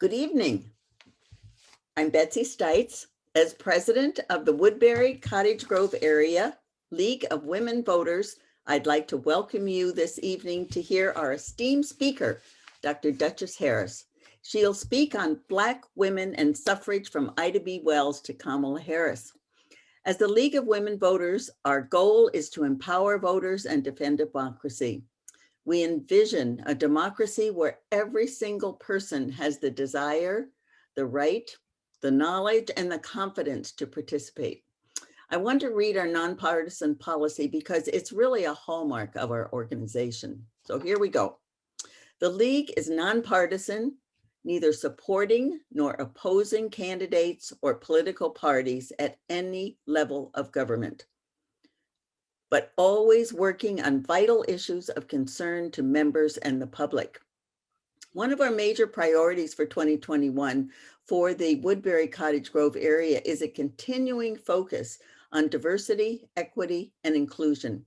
Good evening. I'm Betsy Stites. As president of the Woodbury Cottage Grove Area League of Women Voters, I'd like to welcome you this evening to hear our esteemed speaker, Dr. Duchess Harris. She'll speak on Black women and suffrage from Ida B. Wells to Kamala Harris. As the League of Women Voters, our goal is to empower voters and defend democracy. We envision a democracy where every single person has the desire, the right, the knowledge, and the confidence to participate. I want to read our nonpartisan policy because it's really a hallmark of our organization. So here we go. The League is nonpartisan, neither supporting nor opposing candidates or political parties at any level of government, but always working on vital issues of concern to members and the public. One of our major priorities for 2021 for the Woodbury Cottage Grove area is a continuing focus on diversity, equity, and inclusion.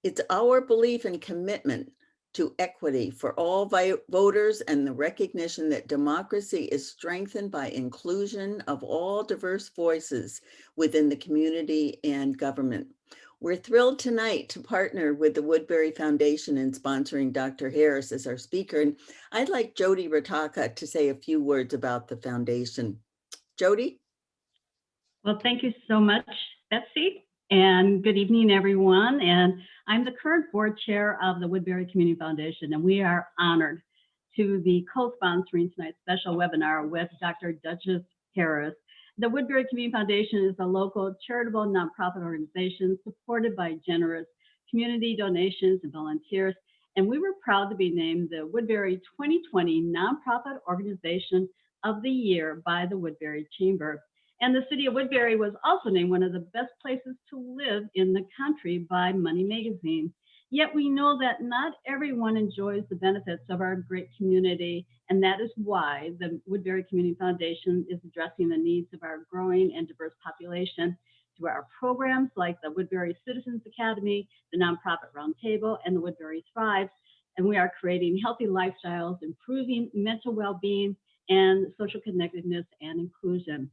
It's our belief and commitment to equity for all voters and the recognition that democracy is strengthened by inclusion of all diverse voices within the community and government. We're thrilled tonight to partner with the Woodbury Foundation in sponsoring Dr. Harris as our speaker. And I'd like Jody Rataka to say a few words about the foundation. Jody? Well, thank you so much, Betsy, and good evening, everyone. And I'm the current board chair of the Woodbury Community Foundation, and we are honored to be co-sponsoring tonight's special webinar with Dr. Duchess Harris. The Woodbury Community Foundation is a local charitable nonprofit organization supported by generous community donations and volunteers. And we were proud to be named the Woodbury 2020 Nonprofit Organization of the Year by the Woodbury Chamber. And the city of Woodbury was also named one of the best places to live in the country by Money Magazine. Yet we know that not everyone enjoys the benefits of our great community, and that is why the Woodbury Community Foundation is addressing the needs of our growing and diverse population through our programs like the Woodbury Citizens Academy, the Nonprofit Roundtable, and the Woodbury Thrives. And we are creating healthy lifestyles, improving mental well-being, and social connectedness and inclusion.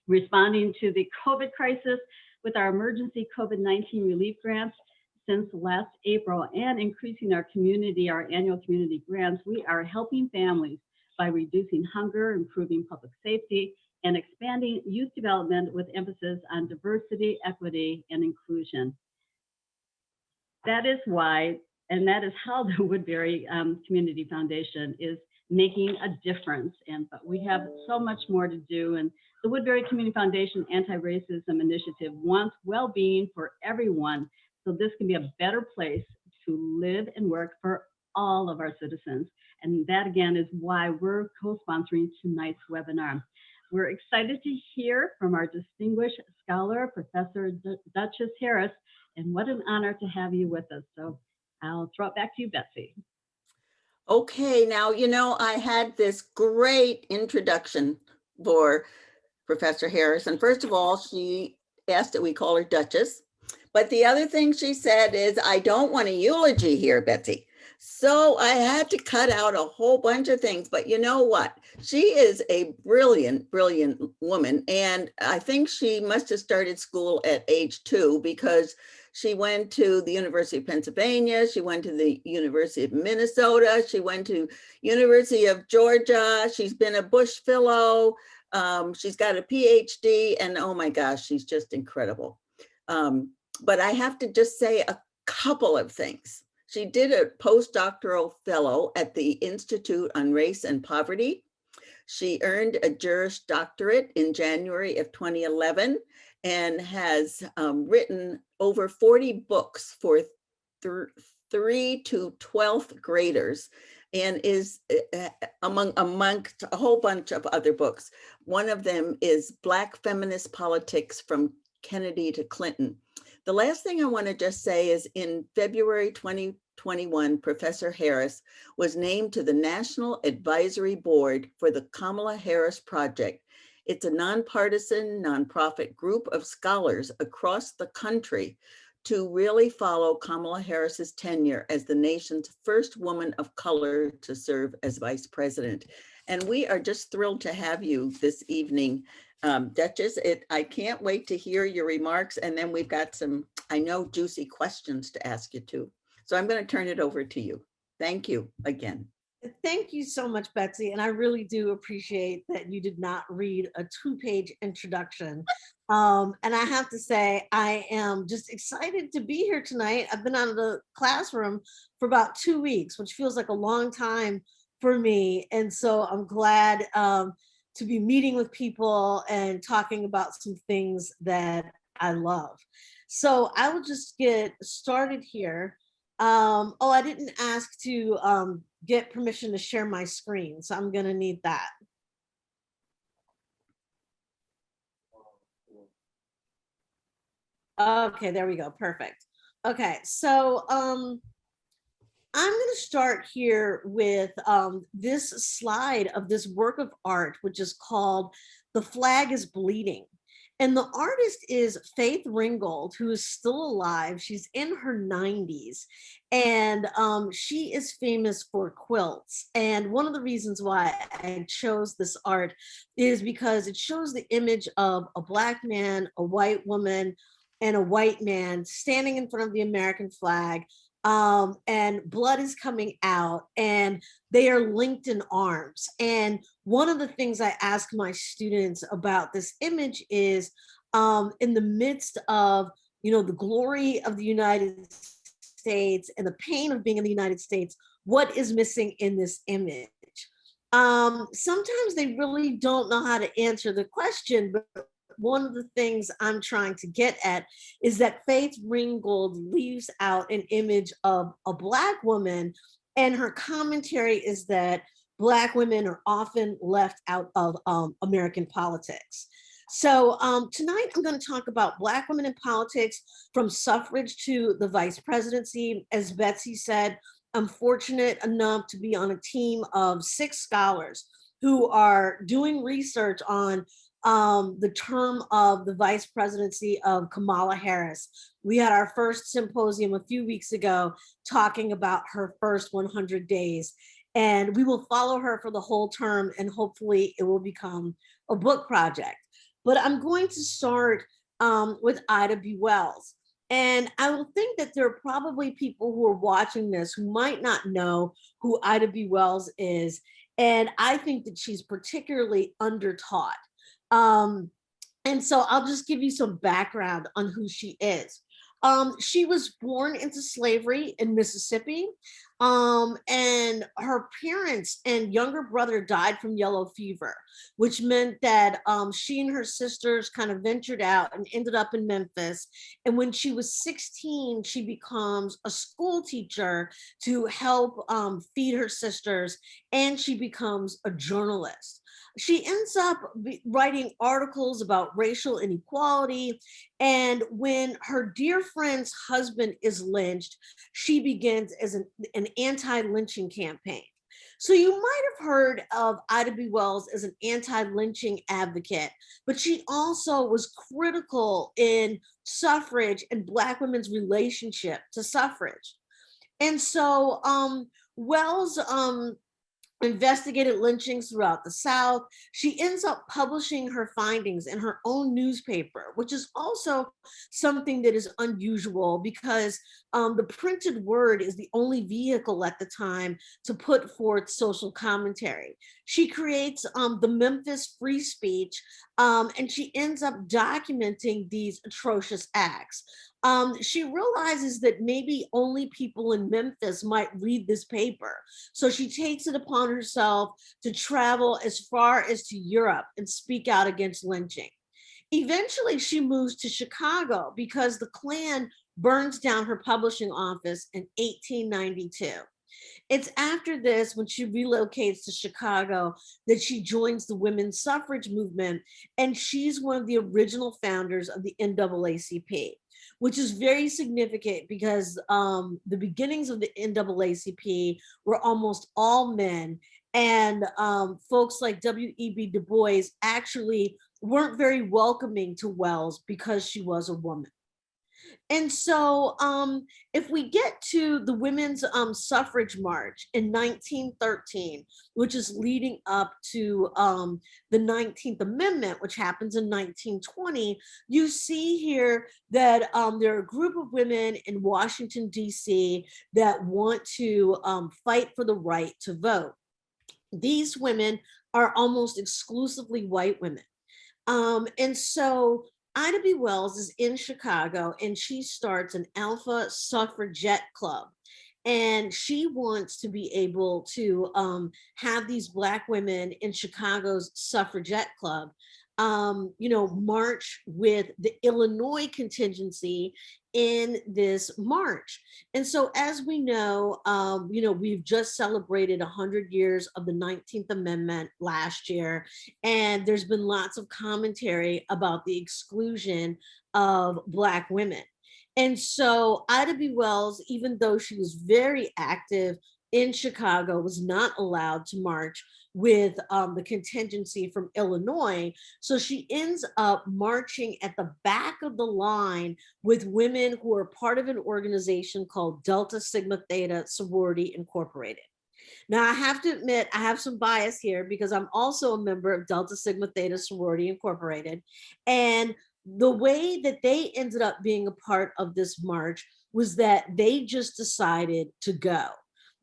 Responding to the COVID crisis with our emergency COVID-19 relief grants since last April and increasing our annual community grants, we are helping families by reducing hunger, improving public safety, and expanding youth development with emphasis on diversity, equity, and inclusion. That is why, and that is how the Woodbury Community Foundation is making a difference. But we have so much more to do. And the Woodbury Community Foundation Anti-Racism Initiative wants well-being for everyone, so this can be a better place to live and work for all of our citizens. And that, again, is why we're co-sponsoring tonight's webinar. We're excited to hear from our distinguished scholar, Professor Duchess Harris, and what an honor to have you with us. So I'll throw it back to you, Betsy. Okay, now, I had this great introduction for Professor Harris. And first of all, she asked that we call her Duchess. But the other thing she said is, I don't want a eulogy here, Betsy. So I had to cut out a whole bunch of things. But you know what? She is a brilliant, brilliant woman. And I think she must have started school at age 2 because she went to the University of Pennsylvania. She went to the University of Minnesota. She went to University of Georgia. She's been a Bush Fellow. She's got a PhD. And oh my gosh, she's just incredible. But I have to just say a couple of things. She did a postdoctoral fellow at the Institute on Race and Poverty. She earned a Juris Doctorate in January of 2011 and has written over 40 books for 3 to 12th graders and is amongst a whole bunch of other books. One of them is Black Feminist Politics from Kennedy to Clinton. The last thing I want to just say is in February 2021, Professor Harris was named to the National Advisory Board for the Kamala Harris Project. It's a nonpartisan, nonprofit group of scholars across the country to really follow Kamala Harris's tenure as the nation's first woman of color to serve as vice president. And we are just thrilled to have you this evening. Duchess, I can't wait to hear your remarks. And then we've got some, I know, juicy questions to ask you too. So I'm going to turn it over to you. Thank you again. Thank you so much, Betsy. And I really do appreciate that you did not read a 2-page introduction. And I have to say, I am just excited to be here tonight. I've been out of the classroom for about 2 weeks, which feels like a long time for me. And so I'm glad to be meeting with people and talking about some things that I love. So I will just get started here. Oh, I didn't ask to get permission to share my screen, so I'm gonna need that. Okay, there we go, perfect. Okay, so I'm gonna start here with this slide of this work of art, which is called "The Flag is Bleeding." And the artist is Faith Ringgold, who is still alive. She's in her 90s, and she is famous for quilts. And one of the reasons why I chose this art is because it shows the image of a Black man, a white woman, and a white man standing in front of the American flag, and blood is coming out, and they are linked in arms. And one of the things I ask my students about this image is, in the midst of, the glory of the United States and the pain of being in the United States, what is missing in this image? Sometimes they really don't know how to answer the question, but one of the things I'm trying to get at is that Faith Ringgold leaves out an image of a Black woman, and her commentary is that Black women are often left out of American politics. So tonight I'm going to talk about Black women in politics, from suffrage to the vice presidency. As Betsy said, I'm fortunate enough to be on a team of 6 scholars who are doing research on the term of the vice presidency of Kamala Harris. We had our first symposium a few weeks ago talking about her first 100 days. And we will follow her for the whole term, and hopefully it will become a book project. But I'm going to start with Ida B. Wells. And I will think that there are probably people who are watching this who might not know who Ida B. Wells is. And I think that she's particularly undertaught. And so I'll just give you some background on who she is. She was born into slavery in Mississippi, and her parents and younger brother died from yellow fever, which meant that she and her sisters kind of ventured out and ended up in Memphis. And when she was 16, she becomes a school teacher to help feed her sisters, and she becomes a journalist. She ends up writing articles about racial inequality. And when her dear friend's husband is lynched, she begins as an anti-lynching campaign. So you might have heard of Ida B. Wells as an anti-lynching advocate, but she also was critical in suffrage and Black women's relationship to suffrage. And so Wells investigated lynchings throughout the South. She ends up publishing her findings in her own newspaper, which is also something that is unusual because the printed word is the only vehicle at the time to put forth social commentary. She creates the Memphis Free Speech, and she ends up documenting these atrocious acts. She realizes that maybe only people in Memphis might read this paper. So she takes it upon herself to travel as far as to Europe and speak out against lynching. Eventually, she moves to Chicago because the Klan burns down her publishing office in 1892. It's after this, when she relocates to Chicago, that she joins the women's suffrage movement, and she's one of the original founders of the NAACP, which is very significant because the beginnings of the NAACP were almost all men, and folks like W.E.B. Du Bois actually weren't very welcoming to Wells because she was a woman. And so if we get to the Women's Suffrage March in 1913, which is leading up to the 19th Amendment, which happens in 1920, you see here that there are a group of women in Washington, D.C. that want to fight for the right to vote. These women are almost exclusively white women. And so Ida B. Wells is in Chicago and she starts an Alpha Suffragette Club. And she wants to be able to have these Black women in Chicago's Suffragette Club, march with the Illinois contingency in this march. And so as we know, we've just celebrated 100 years of the 19th Amendment last year, and there's been lots of commentary about the exclusion of Black women. And so Ida B. Wells, even though she was very active in Chicago, was not allowed to march with the contingency from Illinois. So she ends up marching at the back of the line with women who are part of an organization called Delta Sigma Theta Sorority Incorporated. Now, I have to admit, I have some bias here because I'm also a member of Delta Sigma Theta Sorority Incorporated. And the way that they ended up being a part of this march was that they just decided to go.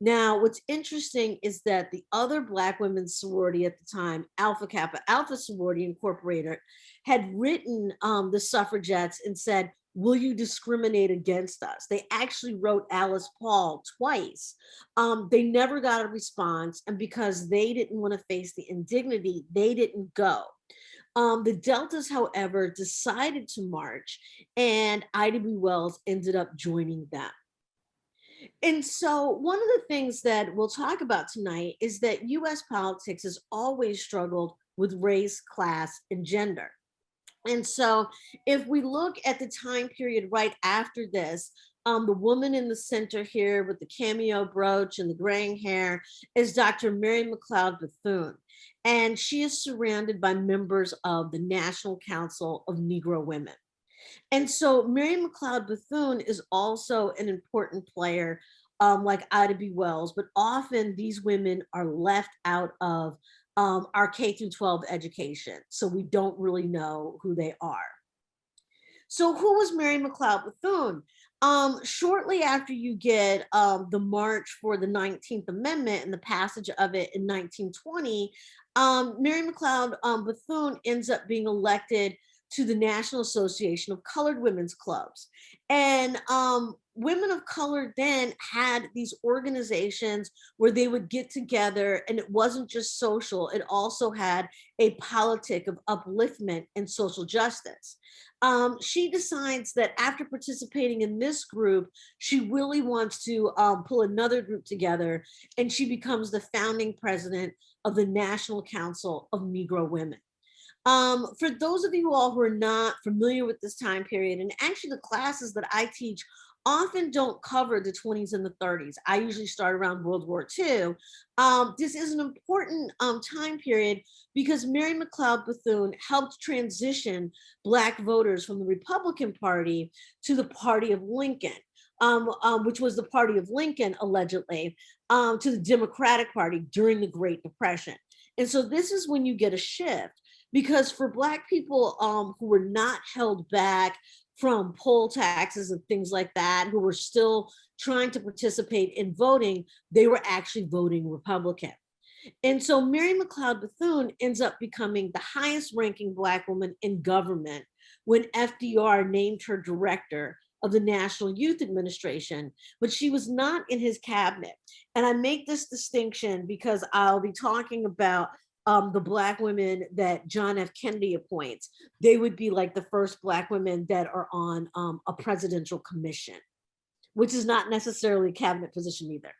Now, what's interesting is that the other Black women's sorority at the time, Alpha Kappa Alpha Sorority Incorporated, had written the suffragettes and said, will you discriminate against us? They actually wrote Alice Paul twice. They never got a response, and because they didn't want to face the indignity, they didn't go. The Deltas, however, decided to march, and Ida B. Wells ended up joining them. And so one of the things that we'll talk about tonight is that US politics has always struggled with race, class, and gender. And so if we look at the time period right after this, the woman in the center here with the cameo brooch and the graying hair is Dr. Mary McLeod Bethune. And she is surrounded by members of the National Council of Negro Women. And so Mary McLeod Bethune is also an important player, like Ida B. Wells, but often these women are left out of our K through 12 education. So we don't really know who they are. So who was Mary McLeod Bethune? Shortly after you get the March for the 19th Amendment and the passage of it in 1920, Mary McLeod Bethune ends up being elected to the National Association of Colored Women's Clubs. And women of color then had these organizations where they would get together, and it wasn't just social, it also had a politic of upliftment and social justice. She decides that after participating in this group, she really wants to pull another group together, and she becomes the founding president of the National Council of Negro Women. For those of you all who are not familiar with this time period, and actually the classes that I teach often don't cover the 20s and the 30s. I usually start around World War II. This is an important time period because Mary McLeod Bethune helped transition Black voters from the Republican Party to the Party of Lincoln, which was the Party of Lincoln, allegedly, to the Democratic Party during the Great Depression. And so this is when you get a shift, because for Black people who were not held back from poll taxes and things like that, who were still trying to participate in voting, they were actually voting Republican. And so Mary McLeod Bethune ends up becoming the highest ranking Black woman in government when FDR named her director of the National Youth Administration, but she was not in his cabinet. And I make this distinction because I'll be talking about the Black women that John F. Kennedy appoints. They would be like the first Black women that are on a presidential commission, which is not necessarily a cabinet position either.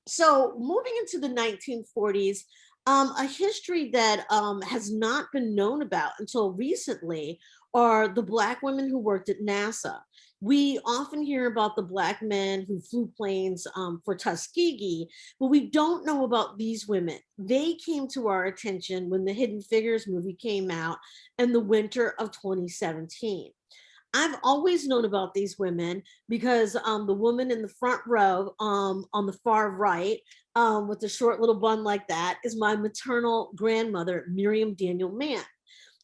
So moving into the 1940s, a history that has not been known about until recently are the Black women who worked at NASA. We often hear about the Black men who flew planes for Tuskegee, but we don't know about these women. They came to our attention when the Hidden Figures movie came out in the winter of 2017. I've always known about these women because the woman in the front row on the far right with the short little bun like that is my maternal grandmother, Miriam Daniel Mann.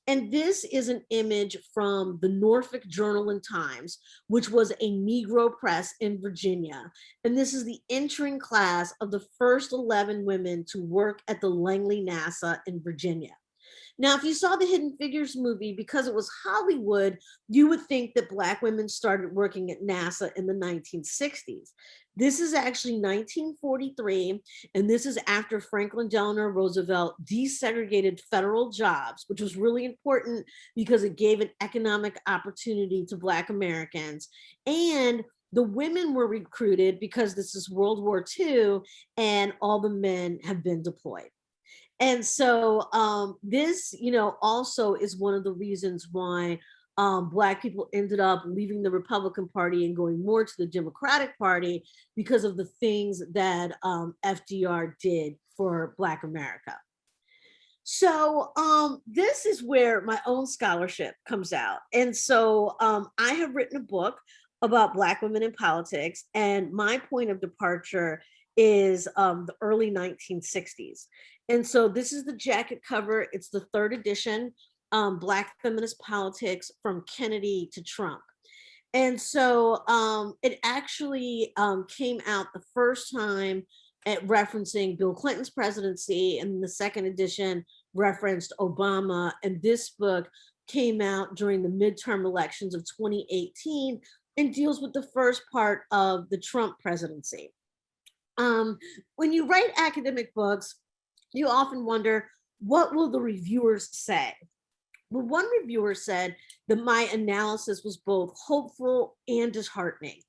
And this is an image from the Norfolk Journal and Times, which was a Negro press in Virginia. And this is the entering class of the first 11 women to work at the Langley NASA in Virginia. Now, if you saw the Hidden Figures movie, because it was Hollywood, you would think that Black women started working at NASA in the 1960s. This is actually 1943, and this is after Franklin Delano Roosevelt desegregated federal jobs, which was really important because it gave an economic opportunity to Black Americans. And the women were recruited because this is World War II, and all the men have been deployed. And so this, also is one of the reasons why Black people ended up leaving the Republican Party and going more to the Democratic Party because of the things that FDR did for Black America. So this is where my own scholarship comes out. And so I have written a book about Black women in politics, and my point of departure is the early 1960s. And so this is the jacket cover. It's the third edition, Black Feminist Politics from Kennedy to Trump. And so it actually came out the first time at referencing Bill Clinton's presidency, and the second edition referenced Obama. And this book came out during the midterm elections of 2018 and deals with the first part of the Trump presidency. When you write academic books, you often wonder, what will the reviewers say? Well, one reviewer said that my analysis was both hopeful and disheartening.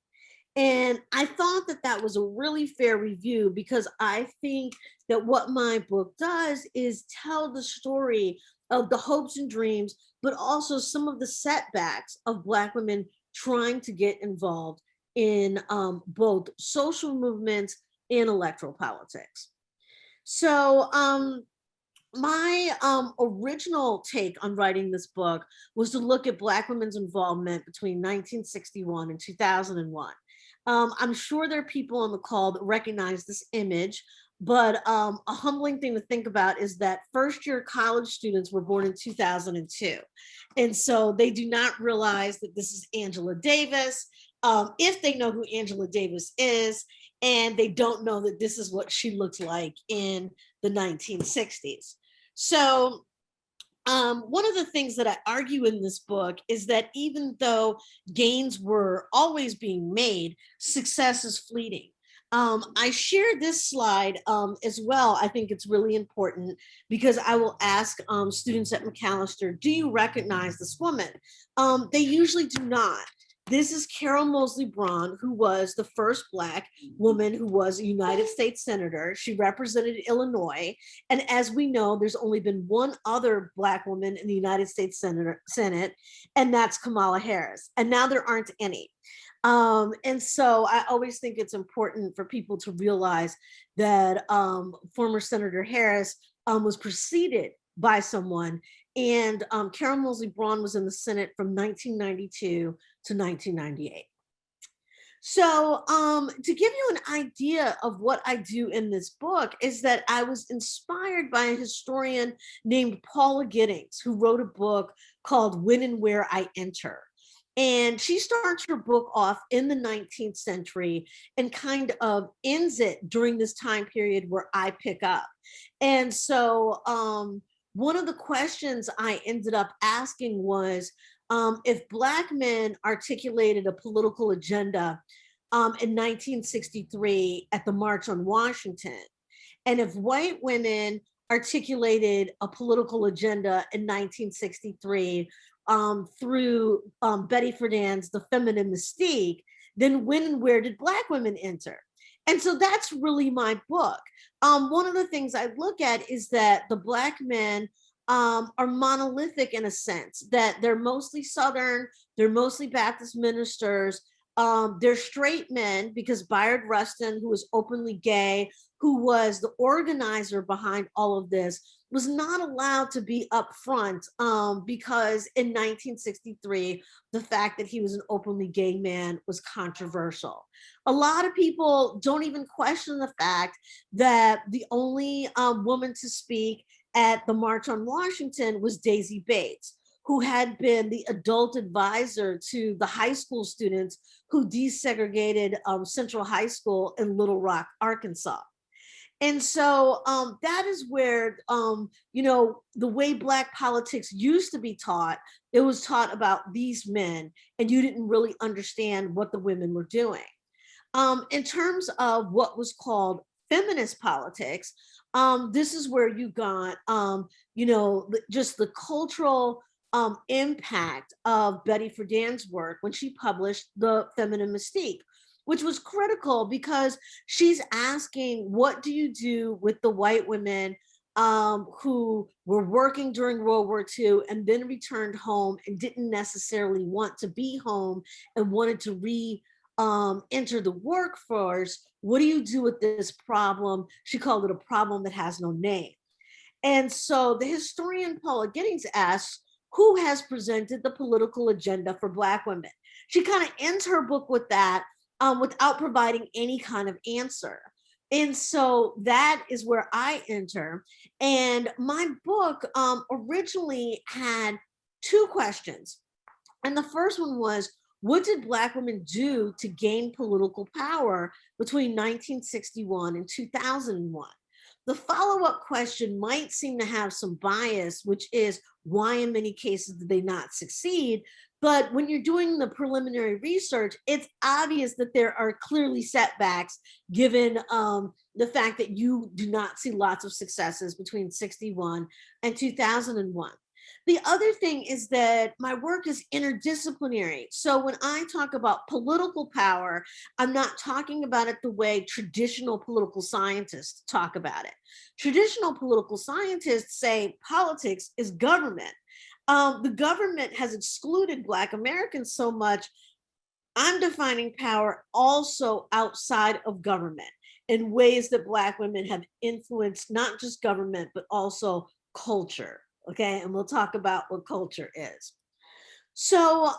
And I thought that that was a really fair review, because I think that what my book does is tell the story of the hopes and dreams, but also some of the setbacks of Black women trying to get involved in both social movements and electoral politics. So my original take on writing this book was to look at Black women's involvement between 1961 and 2001. I'm sure there are people on the call that recognize this image, but a humbling thing to think about is that first-year college students were born in 2002. And so they do not realize that this is Angela Davis, if they know who Angela Davis is, and they don't know that this is what she looked like in the 1960s. So one of the things that I argue in this book is that even though gains were always being made, success is fleeting. I share this slide as well. I think it's really important because I will ask students at Macalester, do you recognize this woman? They usually do not. This is Carol Moseley Braun, who was the first Black woman who was a United States Senator. She represented Illinois. And as we know, there's only been one other Black woman in the United States Senate, and that's Kamala Harris. And now there aren't any. And so I always think it's important for people to realize that former Senator Harris was preceded by someone. And Carol Moseley Braun was in the Senate from 1992 to 1998. So to give you an idea of what I do in this book is that I was inspired by a historian named Paula Giddings, who wrote a book called When and Where I Enter. And she starts her book off in the 19th century and kind of ends it during this time period where I pick up. And so one of the questions I ended up asking was, if Black men articulated a political agenda in 1963 at the March on Washington, and if white women articulated a political agenda in 1963 through Betty Friedan's The Feminine Mystique, then when and where did Black women enter? And so that's really my book. One of the things I look at is that the Black men are monolithic in a sense, that they're mostly Southern, they're mostly Baptist ministers, they're straight men, because Bayard Rustin, who was openly gay, who was the organizer behind all of this, was not allowed to be upfront because in 1963, the fact that he was an openly gay man was controversial. A lot of people don't even question the fact that the only woman to speak at the March on Washington was Daisy Bates, who had been the adult advisor to the high school students who desegregated Central High School in Little Rock, Arkansas. And so that is where, you know, the way Black politics used to be taught, it was taught about these men, and you didn't really understand what the women were doing. In terms of what was called feminist politics, this is where you got, you know, just the cultural impact of Betty Friedan's work when she published The Feminine Mystique, which was critical because she's asking, what do you do with the white women who were working during World War II and then returned home and didn't necessarily want to be home and wanted to enter the workforce? What do you do with this problem? She called it a problem that has no name. And so the historian Paula Giddings asks, who has presented the political agenda for Black women? She kind of ends her book with that without providing any kind of answer. And so that is where I enter. And my book originally had two questions. And the first one was, what did Black women do to gain political power between 1961 and 2001? The follow-up question might seem to have some bias, which is why in many cases did they not succeed? But when you're doing the preliminary research, it's obvious that there are clearly setbacks given the fact that you do not see lots of successes between 61 and 2001. The other thing is that my work is interdisciplinary. So when I talk about political power, I'm not talking about it the way traditional political scientists talk about it. Traditional political scientists say politics is government. The government has excluded Black Americans so much. I'm defining power also outside of government in ways that Black women have influenced not just government, but also culture. Okay, and we'll talk about what culture is. So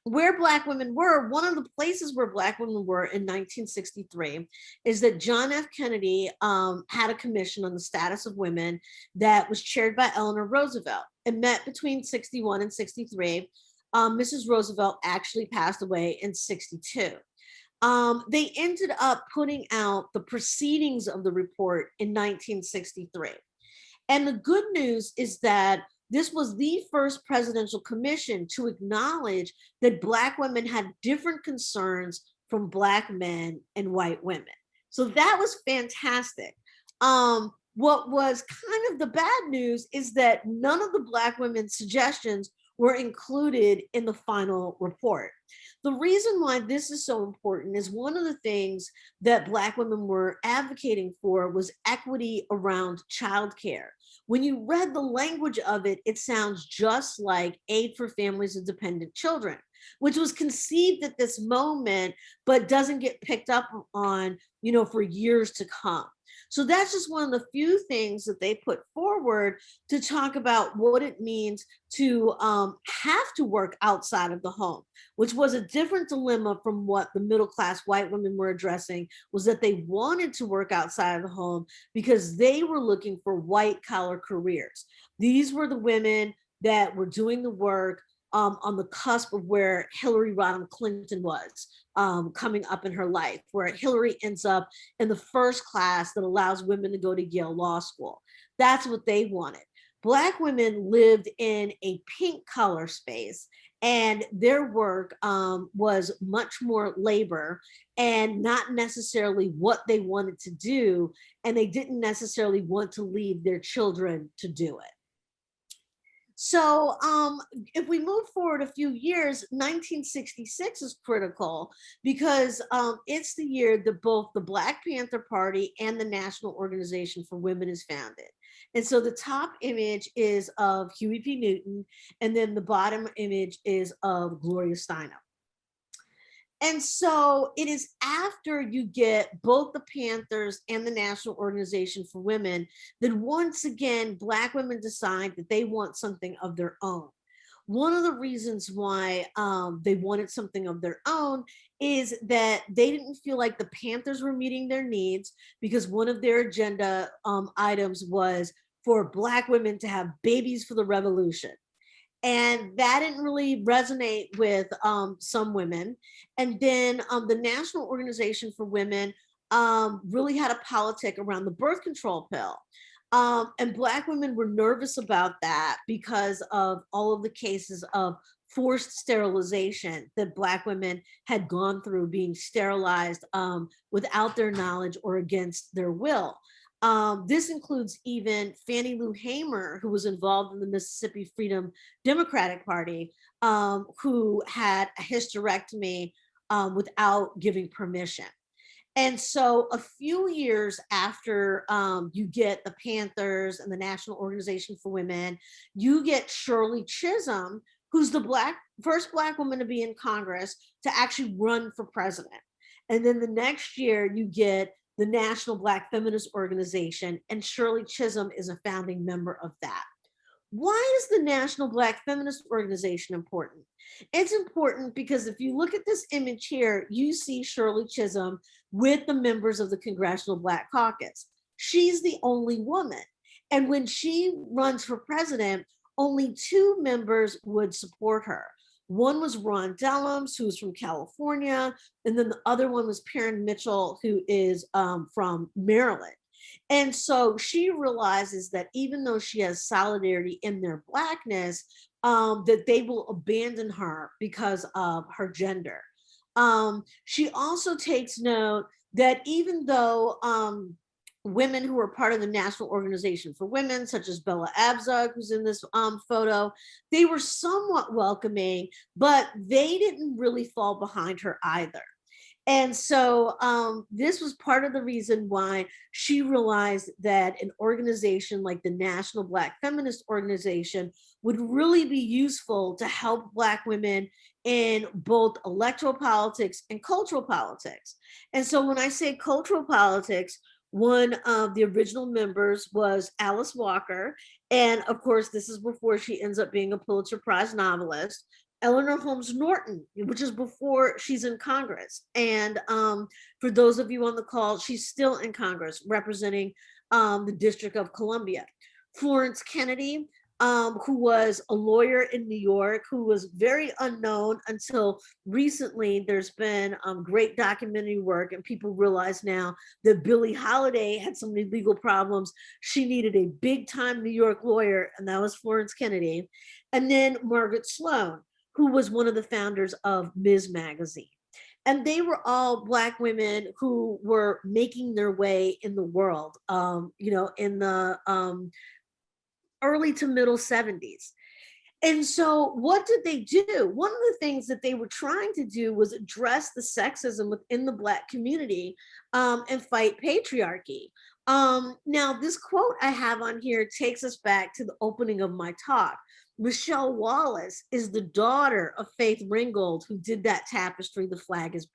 where Black women were, one of the places where Black women were in 1963 is that John F. Kennedy had a commission on the status of women that was chaired by Eleanor Roosevelt. It met between 61 and 63. Mrs. Roosevelt actually passed away in 62. They ended up putting out the proceedings of the report in 1963. And the good news is that this was the first presidential commission to acknowledge that Black women had different concerns from Black men and white women. So that was fantastic. What was kind of the bad news is that none of the Black women's suggestions were included in the final report. The reason why this is so important is one of the things that Black women were advocating for was equity around childcare. When you read the language of it, it sounds just like Aid for Families of Dependent Children, which was conceived at this moment, but doesn't get picked up on, you know, for years to come. So that's just one of the few things that they put forward to talk about what it means to have to work outside of the home, which was a different dilemma from what the middle-class white women were addressing, was that they wanted to work outside of the home because they were looking for white-collar careers. These were the women that were doing the work on the cusp of where Hillary Rodham Clinton was coming up in her life, where Hillary ends up in the first class that allows women to go to Yale Law School. That's what they wanted. Black women lived in a pink collar space, and their work was much more labor and not necessarily what they wanted to do, and they didn't necessarily want to leave their children to do it. So if we move forward a few years, 1966 is critical because it's the year that both the Black Panther Party and the National Organization for Women is founded. And so the top image is of Huey P. Newton, and then the bottom image is of Gloria Steinem. And so it is after you get both the Panthers and the National Organization for Women that once again, Black women decide that they want something of their own. One of the reasons why they wanted something of their own is that they didn't feel like the Panthers were meeting their needs, because one of their agenda items was for Black women to have babies for the revolution. And that didn't really resonate with some women. And then the National Organization for Women really had a politic around the birth control pill. And Black women were nervous about that because of all of the cases of forced sterilization that Black women had gone through, being sterilized without their knowledge or against their will. This includes even Fannie Lou Hamer, who was involved in the Mississippi Freedom Democratic Party, who had a hysterectomy without giving permission. And so a few years after you get the Panthers and the National Organization for Women, you get Shirley Chisholm, who's the first Black woman to be in Congress to actually run for president. And then the next year you get the National Black Feminist Organization, and Shirley Chisholm is a founding member of that. Why is the National Black Feminist Organization important? It's important because if you look at this image here, you see Shirley Chisholm with the members of the Congressional Black Caucus. She's the only woman. And when she runs for president, only 2 members would support her. One was Ron Dellums, who's from California, and then the other one was Perrin Mitchell, who is from Maryland. And so she realizes that even though she has solidarity in their Blackness, that they will abandon her because of her gender. She also takes note that even though women who are part of the National Organization for Women, such as Bella Abzug, who's in this photo, they were somewhat welcoming, but they didn't really fall behind her either. And so this was part of the reason why she realized that an organization like the National Black Feminist Organization would really be useful to help Black women in both electoral politics and cultural politics. And so when I say cultural politics, one of the original members was Alice Walker. And of course, this is before she ends up being a Pulitzer Prize novelist. Eleanor Holmes Norton, which is before she's in Congress. And for those of you on the call, she's still in Congress representing the District of Columbia. Florence Kennedy, who was a lawyer in New York, who was very unknown until recently. There's been great documentary work, and people realize now that Billie Holiday had so many legal problems. She needed a big time New York lawyer, and that was Florence Kennedy. And then Margaret Sloan, who was one of the founders of Ms. Magazine. And they were all Black women who were making their way in the world, in the early to middle 70s. And so what did they do? One of the things that they were trying to do was address the sexism within the Black community and fight patriarchy. Now, this quote I have on here takes us back to the opening of my talk. Michelle Wallace is the daughter of Faith Ringgold, who did that tapestry, The Flag is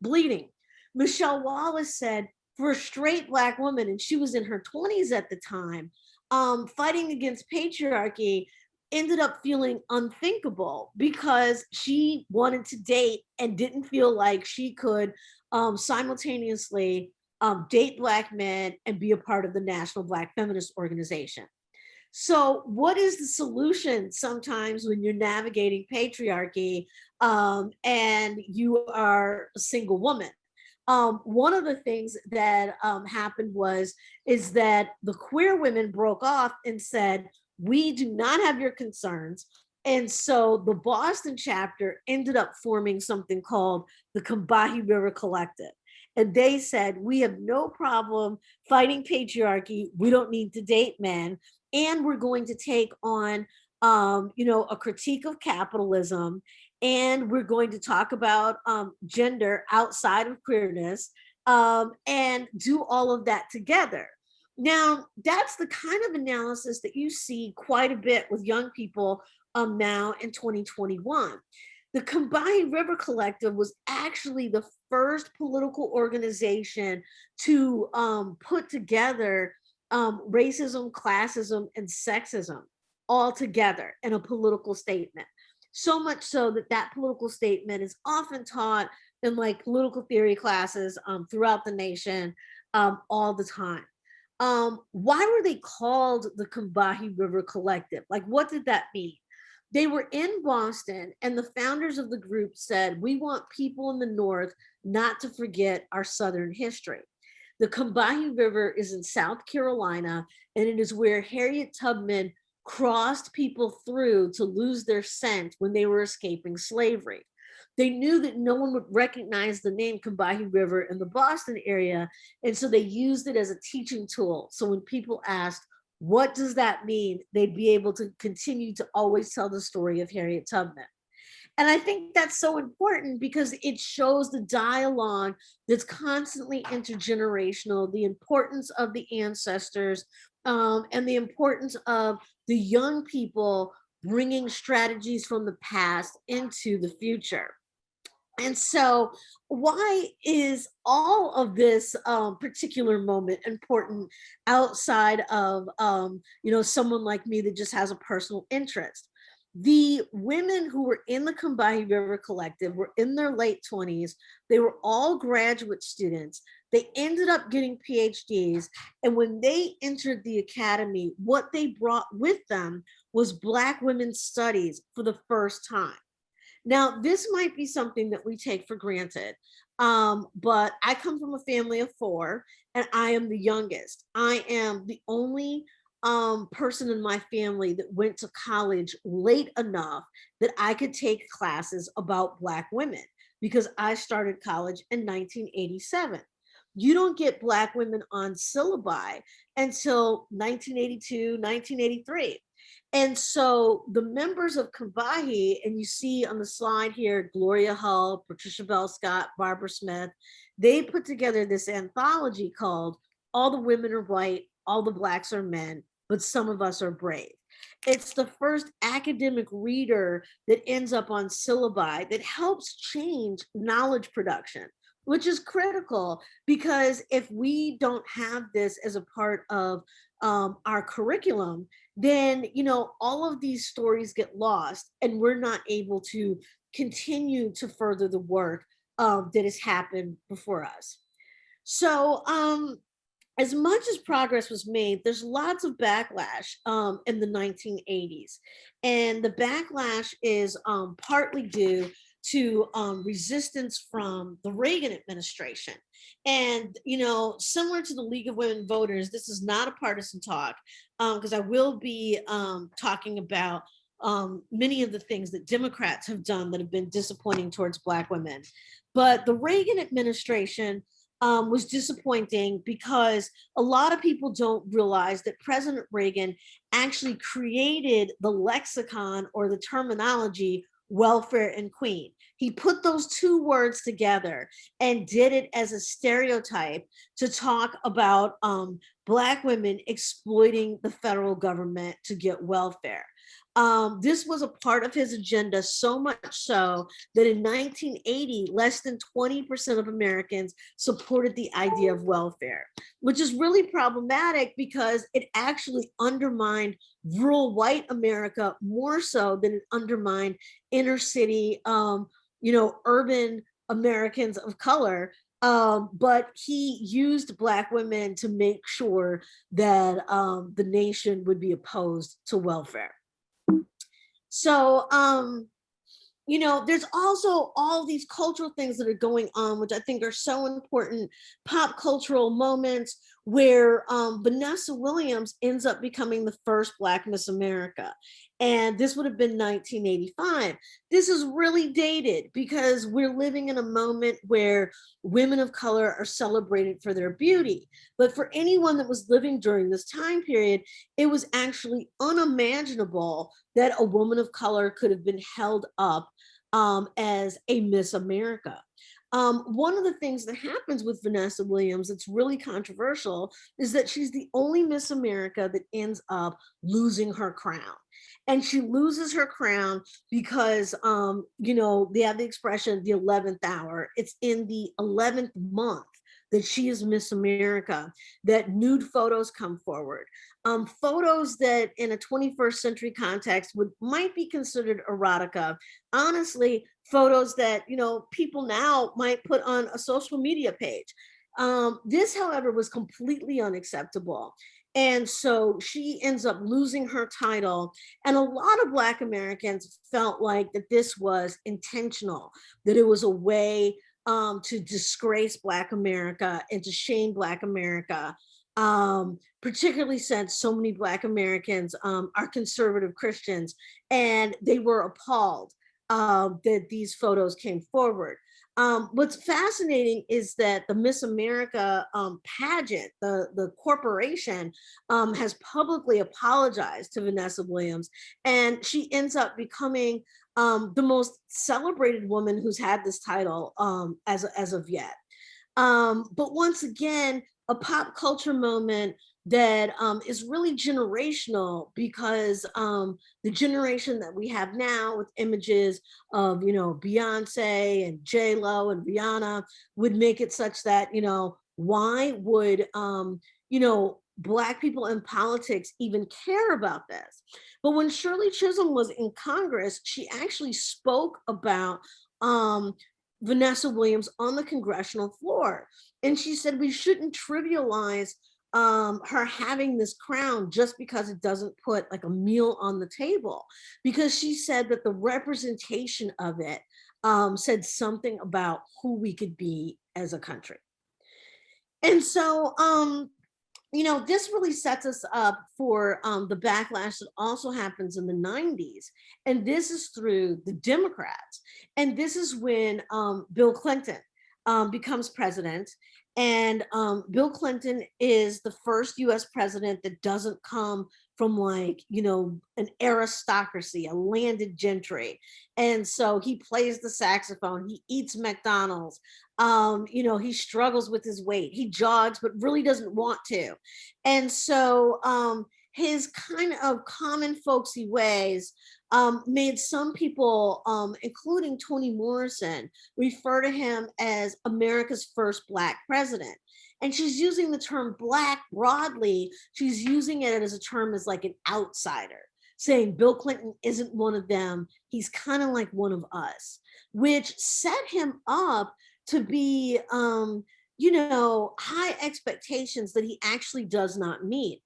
Bleeding. Michelle Wallace said, for a straight Black woman, and she was in her 20s at the time, fighting against patriarchy ended up feeling unthinkable because she wanted to date and didn't feel like she could simultaneously date Black men and be a part of the National Black Feminist Organization. So what is the solution sometimes when you're navigating patriarchy and you are a single woman? One of the things that happened is that the queer women broke off and said, we do not have your concerns. And so the Boston chapter ended up forming something called the Combahee River Collective. And they said, we have no problem fighting patriarchy. We don't need to date men. And we're going to take on, a critique of capitalism. And we're going to talk about gender outside of queerness and do all of that together. Now, that's the kind of analysis that you see quite a bit with young people now in 2021. The Combahee River Collective was actually the first political organization to put together racism, classism, and sexism all together in a political statement. So much so that that political statement is often taught in like political theory classes throughout the nation all the time. Why were they called the Combahee River Collective? Like, what did that mean? They were in Boston, and the founders of the group said, we want people in the North not to forget our Southern history. The Combahee River is in South Carolina, and it is where Harriet Tubman crossed people through to lose their scent when they were escaping slavery. They knew that no one would recognize the name Combahee River in the Boston area, and so they used it as a teaching tool. So when people asked, what does that mean? They'd be able to continue to always tell the story of Harriet Tubman. And I think that's so important because it shows the dialogue that's constantly intergenerational, the importance of the ancestors, and the importance of the young people bringing strategies from the past into the future. And so why is all of this particular moment important outside of someone like me that just has a personal interest? The women who were in the Combahee River Collective were in their late 20s. They were all graduate students. They ended up getting PhDs. And when they entered the academy, what they brought with them was Black women's studies for the first time. Now, this might be something that we take for granted, but I come from a family of 4, and I am the youngest. I am the only person in my family that went to college late enough that I could take classes about Black women because I started college in 1987. You don't get Black women on syllabi until 1982, 1983. And so the members of Combahee, and you see on the slide here, Gloria Hull, Patricia Bell Scott, Barbara Smith, they put together this anthology called All the Women Are White, All the Blacks Are Men, but Some of Us Are Brave. It's the first academic reader that ends up on syllabi that helps change knowledge production, which is critical because if we don't have this as a part of our curriculum, then all of these stories get lost and we're not able to continue to further the work that has happened before us. So as much as progress was made, there's lots of backlash in the 1980s. And the backlash is partly due to resistance from the Reagan administration. And, similar to the League of Women Voters, this is not a partisan talk, because I will be talking about many of the things that Democrats have done that have been disappointing towards Black women. But the Reagan administration was disappointing because a lot of people don't realize that President Reagan actually created the lexicon or the terminology welfare and queen. He put those two words together and did it as a stereotype to talk about Black women exploiting the federal government to get welfare. This was a part of his agenda, so much so that in 1980, less than 20% of Americans supported the idea of welfare, which is really problematic because it actually undermined rural white America more so than it undermined inner city, urban Americans of color. But he used Black women to make sure that the nation would be opposed to welfare. So, there's also all these cultural things that are going on, which I think are so important, pop cultural moments where Vanessa Williams ends up becoming the first Black Miss America. And this would have been 1985. This is really dated because we're living in a moment where women of color are celebrated for their beauty. But for anyone that was living during this time period, it was actually unimaginable that a woman of color could have been held up as a Miss America. One of the things that happens with Vanessa Williams that's really controversial is that she's the only Miss America that ends up losing her crown. And she loses her crown because, they have the expression, the 11th hour. It's in the 11th month that she is Miss America, that nude photos come forward. Photos that in a 21st century context might be considered erotica. Honestly, photos that, people now might put on a social media page. This, however, was completely unacceptable. And so she ends up losing her title. And a lot of Black Americans felt like that this was intentional, that it was a way to disgrace Black America and to shame Black America, particularly since so many Black Americans are conservative Christians, and they were appalled that these photos came forward. What's fascinating is that the Miss America pageant, the corporation, has publicly apologized to Vanessa Williams, and she ends up becoming the most celebrated woman who's had this title as of yet. But once again, a pop culture moment that is really generational, because the generation that we have now with images of, Beyonce and J-Lo and Rihanna would make it such that, why would, Black people in politics even care about this? But when Shirley Chisholm was in Congress, she actually spoke about Vanessa Williams on the congressional floor. And she said, we shouldn't trivialize her having this crown just because it doesn't put like a meal on the table, because she said that the representation of it said something about who we could be as a country. And so, this really sets us up for the backlash that also happens in the 90s. And this is through the Democrats. And this is when Bill Clinton becomes president. And Bill Clinton is the first US president that doesn't come from an aristocracy, a landed gentry. And so he plays the saxophone, he eats McDonald's, he struggles with his weight, he jogs, but really doesn't want to. And so his kind of common folksy ways made some people, including Toni Morrison, refer to him as America's first Black president. And she's using the term Black broadly. She's using it as a term as like an outsider, saying Bill Clinton isn't one of them. He's kind of like one of us, which set him up to be, high expectations that he actually does not meet.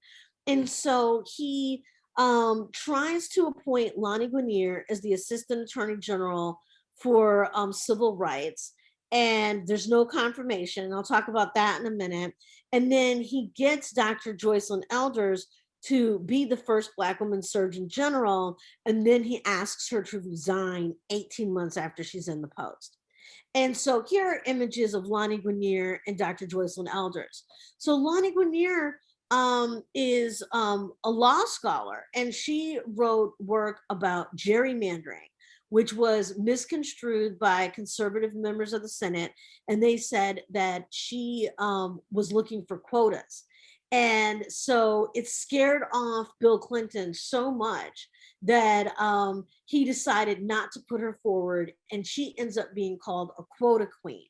And so he tries to appoint Lonnie Guinier as the Assistant Attorney General for civil rights. And there's no confirmation. I'll talk about that in a minute. And then he gets Dr. Joycelyn Elders to be the first Black woman Surgeon General. And then he asks her to resign 18 months after she's in the post. And so here are images of Lonnie Guinier and Dr. Joycelyn Elders. So Lonnie Guinier is a law scholar, and she wrote work about gerrymandering, which was misconstrued by conservative members of the Senate. And they said that she was looking for quotas. And so it scared off Bill Clinton so much that he decided not to put her forward, and she ends up being called a quota queen.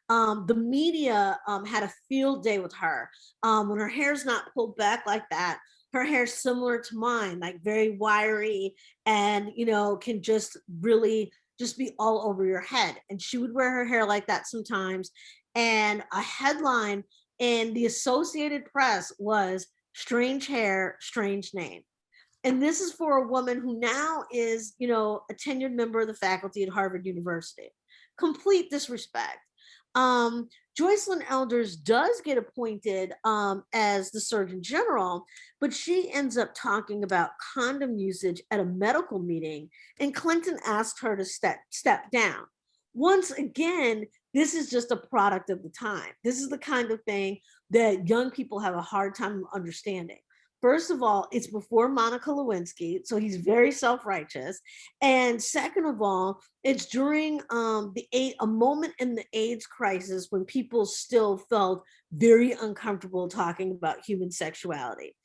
The media had a field day with her. When her hair's not pulled back like that, her hair's similar to mine, like very wiry, and can just really just be all over your head. And she would wear her hair like that sometimes. And a headline in the Associated Press was "Strange Hair, Strange Name." And this is for a woman who now is, a tenured member of the faculty at Harvard University. Complete disrespect. Joycelyn Elders does get appointed as the Surgeon General, but she ends up talking about condom usage at a medical meeting, and Clinton asked her to step down. Once again, this is just a product of the time. This is the kind of thing that young people have a hard time understanding. First of all, it's before Monica Lewinsky, so he's very self-righteous. And second of all, it's during a moment in the AIDS crisis when people still felt very uncomfortable talking about human sexuality.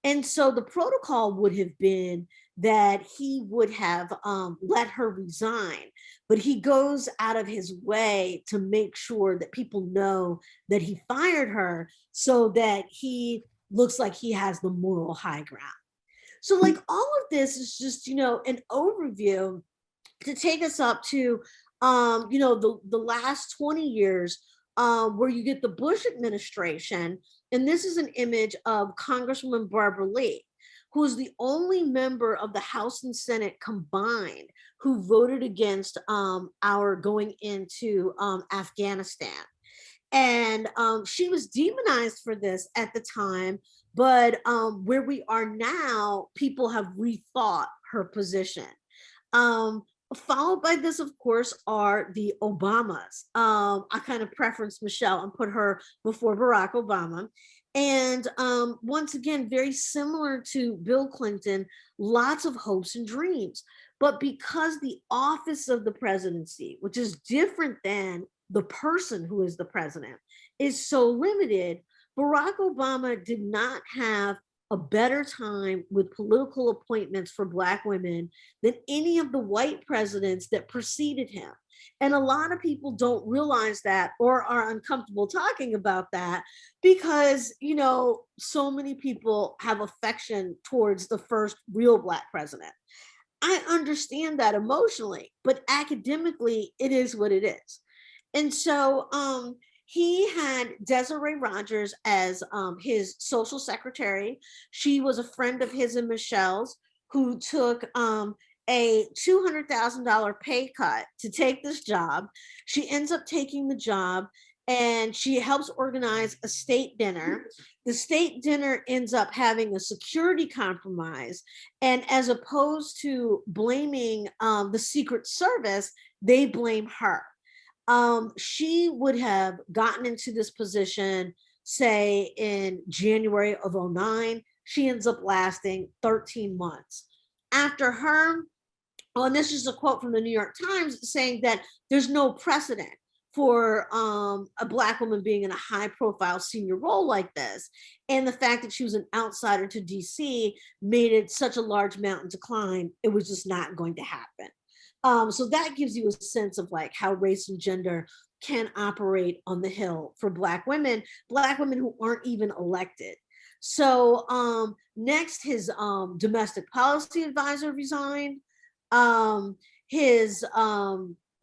And so the protocol would have been that he would have let her resign, but he goes out of his way to make sure that people know that he fired her so that he looks like he has the moral high ground. So like all of this is just, an overview to take us up to, the last 20 years, where you get the Bush administration. And this is an image of Congresswoman Barbara Lee, who is the only member of the House and Senate combined who voted against our going into Afghanistan. And she was demonized for this at the time, but where we are now, people have rethought her position. Followed by this, of course, are the Obamas. I kind of preference Michelle and put her before Barack Obama. And once again, very similar to Bill Clinton, lots of hopes and dreams. But because the office of the presidency, which is different than the person who is the president, is so limited, Barack Obama did not have a better time with political appointments for Black women than any of the white presidents that preceded him. And a lot of people don't realize that or are uncomfortable talking about that because, so many people have affection towards the first real Black president. I understand that emotionally, but academically, it is what it is. And so he had Desiree Rogers as his social secretary. She was a friend of his and Michelle's who took a $200,000 pay cut to take this job. She ends up taking the job and she helps organize a state dinner. The state dinner ends up having a security compromise. And as opposed to blaming the Secret Service, they blame her. She would have gotten into this position, say in January of 2009. She ends up lasting 13 months. After her, and this is a quote from the New York Times saying that there's no precedent for a Black woman being in a high profile senior role like this. And the fact that she was an outsider to DC made it such a large mountain to climb. It was just not going to happen. So that gives you a sense of like how race and gender can operate on the Hill for Black women who aren't even elected. So next, his domestic policy advisor resigned. His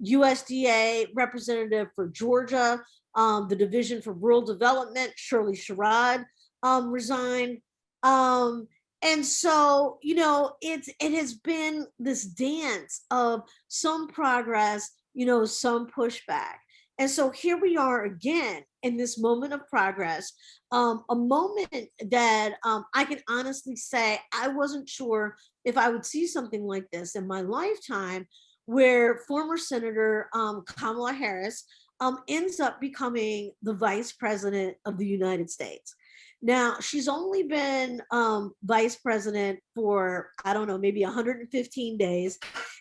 USDA representative for Georgia, the Division for Rural Development, Shirley Sherrod, resigned. And so, it has been this dance of some progress, some pushback. And so here we are again in this moment of progress, a moment that I can honestly say I wasn't sure if I would see something like this in my lifetime, where former Senator Kamala Harris ends up becoming the Vice President of the United States. Now, she's only been vice president for, I don't know, maybe 115 days.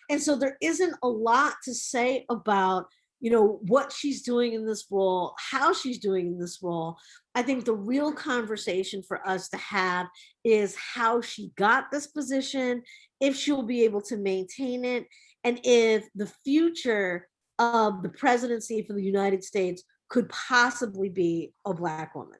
And so there isn't a lot to say about, what she's doing in this role, how she's doing in this role. I think the real conversation for us to have is how she got this position, if she'll be able to maintain it, and if the future of the presidency for the United States could possibly be a Black woman.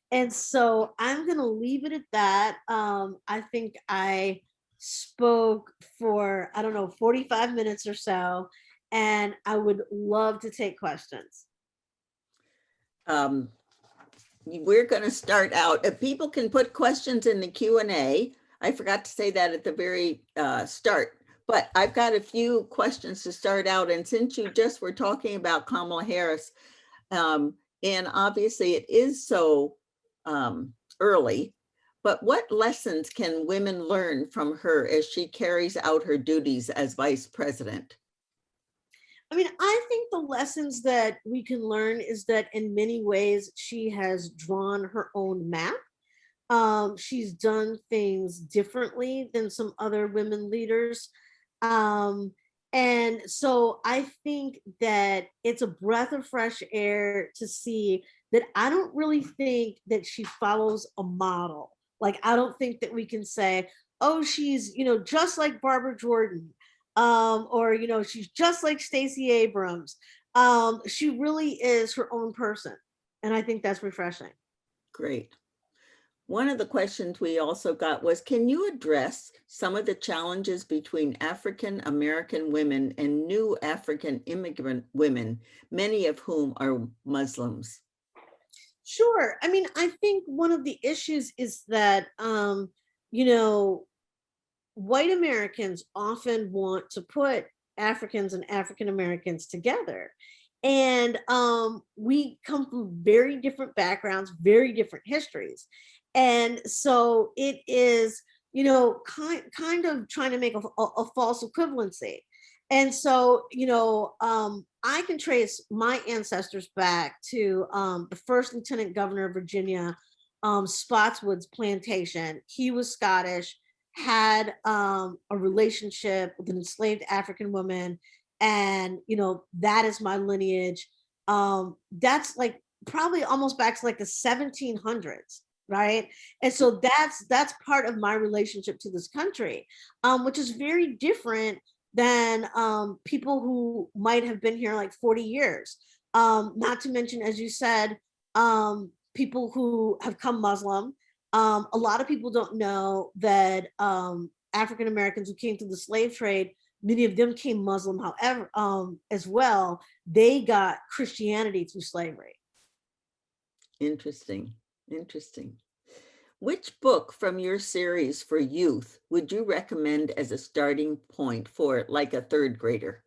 And so I'm going to leave it at that. I think I spoke for, 45 minutes or so, and I would love to take questions. We're going to start out. If people can put questions in the Q&A. I forgot to say that at the very start, but I've got a few questions to start out. And since you just were talking about Kamala Harris, and obviously it is so early, but what lessons can women learn from her as she carries out her duties as vice president? I think the lessons that we can learn is that in many ways she has drawn her own map. She's done things differently than some other women leaders. And so I think that it's a breath of fresh air to see that I don't really think that she follows a model. Like, I don't think that we can say, oh, she's, you know, just like Barbara Jordan, or, you know, she's just like Stacey Abrams. She really is her own person. And I think that's refreshing. Great. One of the questions we also got was, can you address some of the challenges between African American women and new African immigrant women, many of whom are Muslims? Sure. I mean, I think one of the issues is that, you know, white Americans often want to put Africans and African Americans together. And we come from very different backgrounds, very different histories. And so it is, you know, kind of trying to make a false equivalency. And so, you know, I can trace my ancestors back to the first Lieutenant Governor of Virginia, Spotswood's plantation. He was Scottish, had a relationship with an enslaved African woman, and you know, that is my lineage. That's like probably almost back to like the 1700s, right? And so that's part of my relationship to this country, which is very different than people who might have been here like 40 years. Not to mention, as you said, people who have come Muslim. A lot of people don't know that African Americans who came through the slave trade, many of them came Muslim. However, as well, they got Christianity through slavery. Interesting, interesting. Which book from your series for youth would you recommend as a starting point for like a third grader?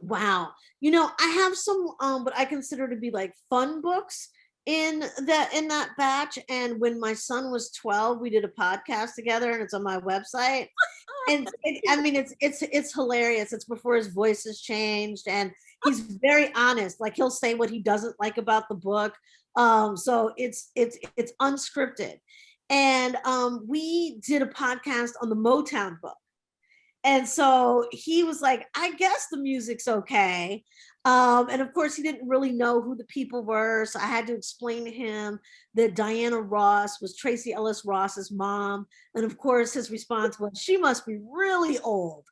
Wow. You know, I have some what I consider to be like fun books in that batch. And when my son was 12, we did a podcast together, and it's on my website. And I mean, it's hilarious. It's before his voice has changed, and he's very honest. Like, he'll say what he doesn't like about the book. So it's unscripted. And we did a podcast on the Motown book. And so he was like, I guess the music's okay. And of course, he didn't really know who the people were. So I had to explain to him that Diana Ross was Tracy Ellis Ross's mom. And of course, his response was, she must be really old.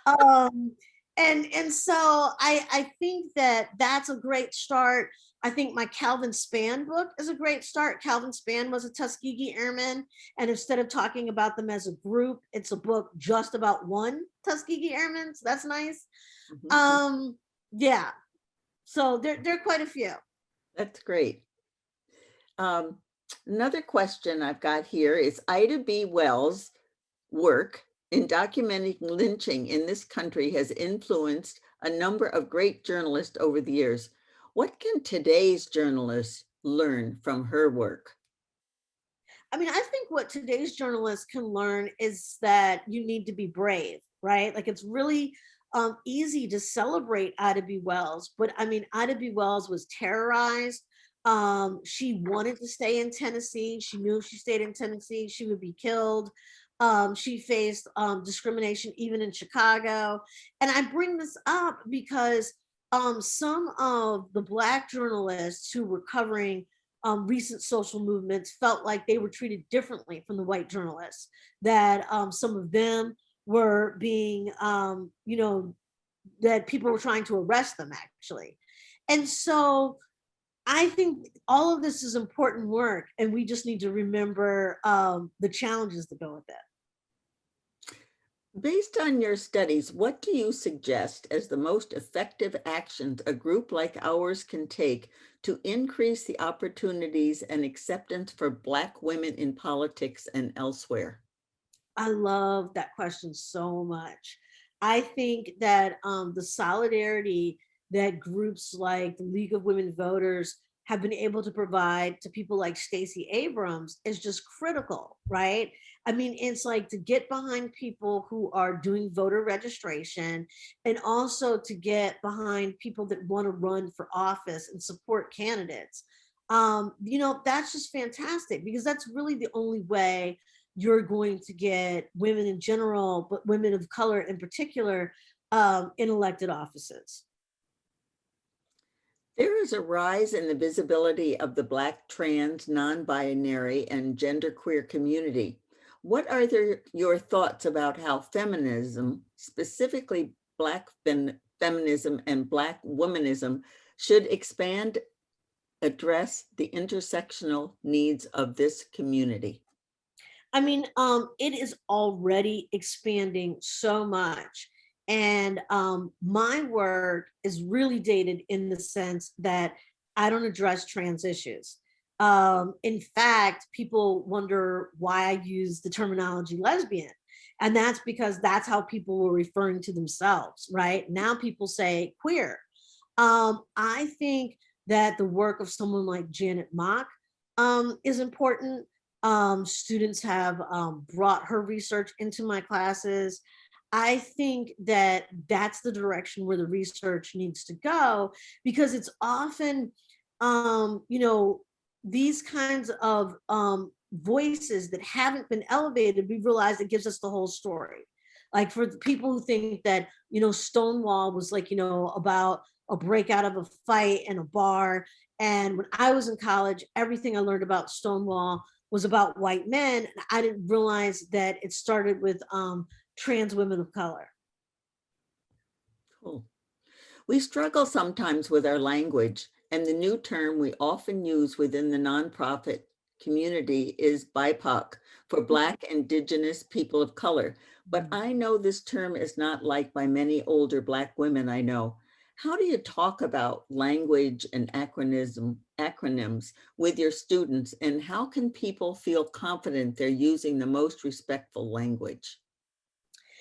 And so I think that that's a great start. I think my Calvin Spann book is a great start. Calvin Spann was a Tuskegee Airman, and instead of talking about them as a group, it's a book just about one Tuskegee Airman. So that's nice. Yeah. So there are quite a few. That's great. Another question I've got here is Ida B. Wells' work in documenting lynching in this country has influenced a number of great journalists over the years. What can today's journalists learn from her work? I mean, I think what today's journalists can learn is that you need to be brave, right? Like, it's really easy to celebrate Ida B. Wells, but I mean, Ida B. Wells was terrorized. She wanted to stay in Tennessee. She knew if she stayed in Tennessee, she would be killed. She faced discrimination even in Chicago. And I bring this up because some of the Black journalists who were covering recent social movements felt like they were treated differently from the white journalists, that some of them were being, you know, that people were trying to arrest them, actually. And so I think all of this is important work, and we just need to remember the challenges that go with it. Based on your studies, what do you suggest as the most effective actions a group like ours can take to increase the opportunities and acceptance for Black women in politics and elsewhere? I love that question so much. I think that the solidarity that groups like the League of Women Voters have been able to provide to people like Stacey Abrams is just critical, right? I mean, it's like to get behind people who are doing voter registration, and also to get behind people that want to run for office and support candidates. You know, that's just fantastic, because that's really the only way you're going to get women in general, but women of color in particular, in elected offices. There is a rise in the visibility of the Black, trans, non-binary, and genderqueer community. What are your thoughts about how feminism, specifically Black feminism and Black womanism, should expand, address the intersectional needs of this community? I mean, it is already expanding so much. And my work is really dated in the sense that I don't address trans issues. In fact, people wonder why I use the terminology lesbian. And that's because that's how people were referring to themselves, right? Now people say queer. I think that the work of someone like Janet Mock is important. Students have brought her research into my classes. I think that that's the direction where the research needs to go, because it's often, these kinds of voices that haven't been elevated, we realize it gives us the whole story. Like for the people who think that, Stonewall was like, about a breakout of a fight in a bar. And when I was in college, everything I learned about Stonewall was about white men. And I didn't realize that it started with trans women of color. Cool. We struggle sometimes with our language, and the new term we often use within the nonprofit community is BIPOC, for Black, Indigenous, people of color. But I know this term is not liked by many older Black women I know. How do you talk about language and acronyms with your students, and how can people feel confident they're using the most respectful language?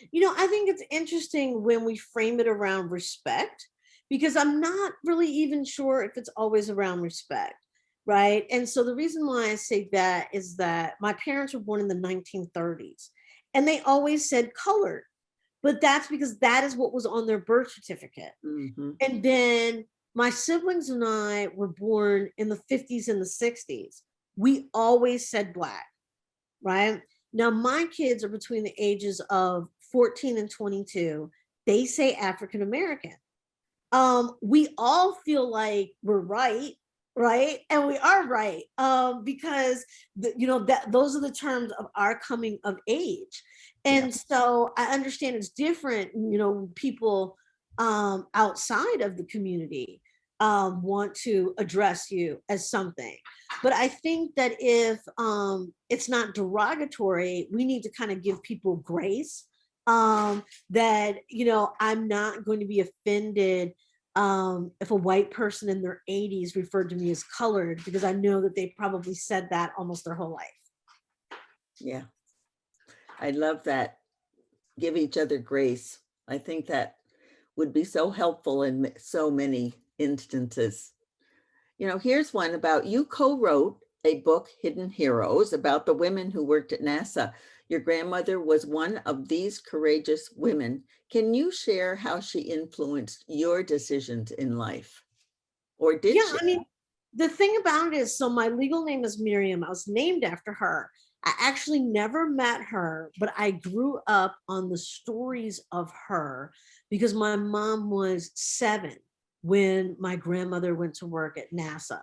I think it's interesting when we frame it around respect, because I'm not really even sure if it's always around respect, right? And so the reason why I say that is that my parents were born in the 1930s, and they always said colored, but that's because that is what was on their birth certificate. Mm-hmm. And then my siblings and I were born in the 50s and the 60s. We always said Black, right? Now, my kids are between the ages of 14 and 22. They say African American. We all feel like we're right? And we are right, because that those are the terms of our coming of age. And so I understand it's different, people outside of the community want to address you as something. But I think that if it's not derogatory, we need to kind of give people grace, that, I'm not going to be offended if a white person in their 80s referred to me as colored, because I know that they probably said that almost their whole life. Yeah, I love that. Give each other grace. I think that would be so helpful in so many instances. Here's one about you co-wrote a book, Hidden Heroes, about the women who worked at NASA. Your grandmother was one of these courageous women. Can you share how she influenced your decisions in life? Or did she? I mean, the thing about it is, so my legal name is Miriam. I was named after her. I actually never met her, but I grew up on the stories of her because my mom was 7 when my grandmother went to work at NASA.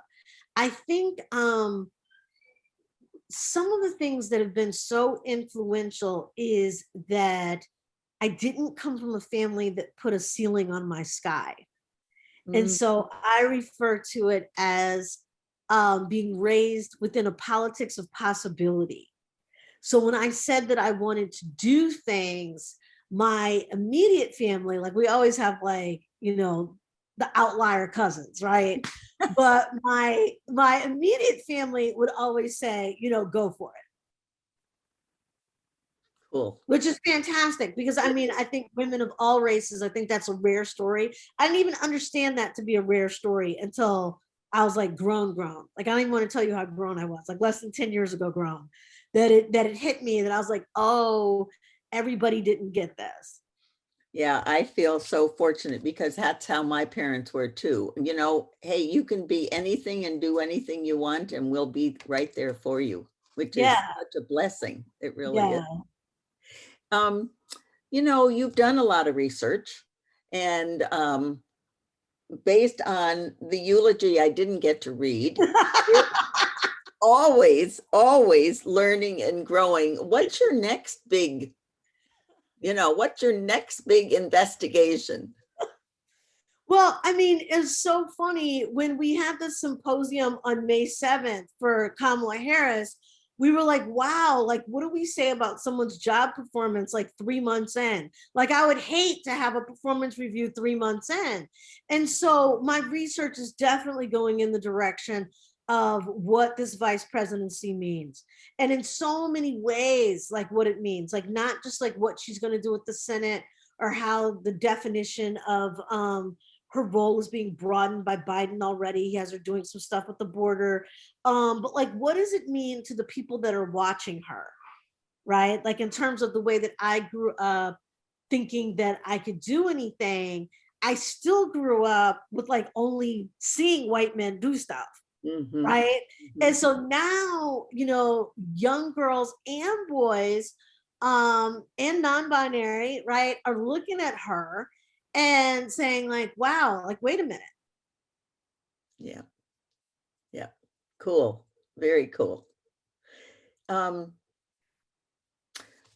I think some of the things that have been so influential is that I didn't come from a family that put a ceiling on my sky. And so I refer to it as being raised within a politics of possibility. So when I said that I wanted to do things, my immediate family, like we always have the outlier cousins, right? But my immediate family would always say, go for it. Cool. Which is fantastic, because I think women of all races, I think that's a rare story. I didn't even understand that to be a rare story until I was like grown. Like, I don't even want to tell you how grown I was, like less than 10 years ago grown, that it hit me that I was like, oh, everybody didn't get this. Yeah, I feel so fortunate because that's how my parents were too. Hey, you can be anything and do anything you want, and we'll be right there for you, which is such a blessing. It really is. You've done a lot of research, and based on the eulogy I didn't get to read, always learning and growing. What's your next big, what's your next big investigation? Well, I mean, it's so funny when we had the symposium on May 7th for Kamala Harris, we were like, wow, like, what do we say about someone's job performance like 3 months in? Like, I would hate to have a performance review 3 months in. And so my research is definitely going in the direction of what this vice presidency means. And in so many ways, like what it means, like not just like what she's going to do with the Senate or how the definition of her role is being broadened by Biden already. He has her doing some stuff with the border. But like, what does it mean to the people that are watching her, right? Like in terms of the way that I grew up thinking that I could do anything, I still grew up with like only seeing white men do stuff, right? And so now, young girls and boys and non-binary, right, are looking at her and saying like, wow, like, wait a minute. Yeah. Cool. Very cool.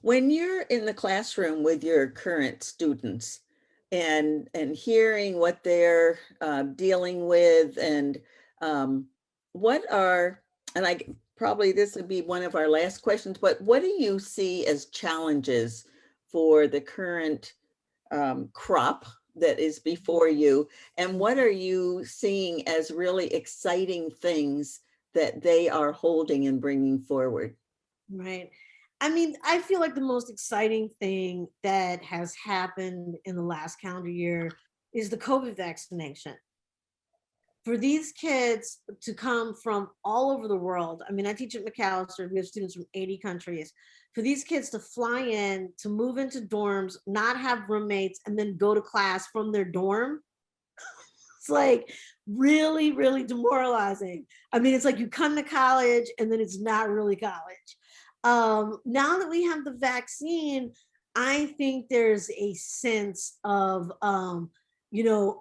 When you're in the classroom with your current students and hearing what they're dealing with and probably this would be one of our last questions, but what do you see as challenges for the current crop that is before you, and what are you seeing as really exciting things that they are holding and bringing forward? Right. I mean, I feel like the most exciting thing that has happened in the last calendar year is the COVID vaccination. For these kids to come from all over the world, I mean, I teach at McAllister, we have students from 80 countries. For these kids to fly in, to move into dorms, not have roommates, and then go to class from their dorm, it's like really, really demoralizing. I mean, it's like you come to college and then it's not really college. Now that we have the vaccine, I think there's a sense of, a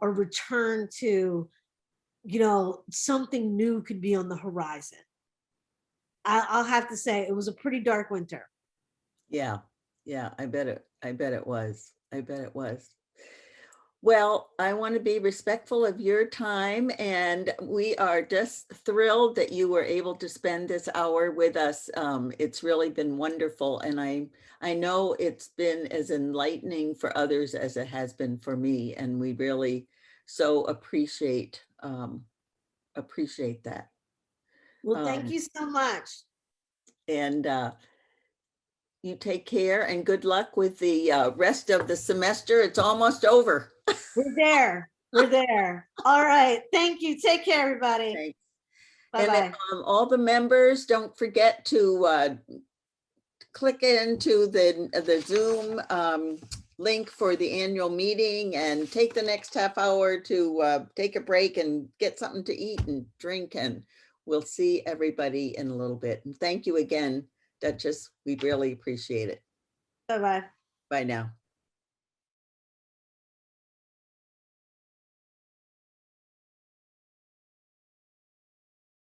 return to, something new could be on the horizon. I'll have to say it was a pretty dark winter. Yeah, I bet it was. Well, I want to be respectful of your time, and we are just thrilled that you were able to spend this hour with us. It's really been wonderful, and I know it's been as enlightening for others as it has been for me, and we really so appreciate that. Well, thank you so much. And you take care, and good luck with the rest of the semester. It's almost over. We're there. All right. Thank you. Take care, everybody. Thanks. Bye-bye. And all the members, don't forget to click into the Zoom link for the annual meeting and take the next half hour to take a break and get something to eat and drink, and we'll see everybody in a little bit. And thank you again, Duchess. We really appreciate it. Bye-bye. Bye now.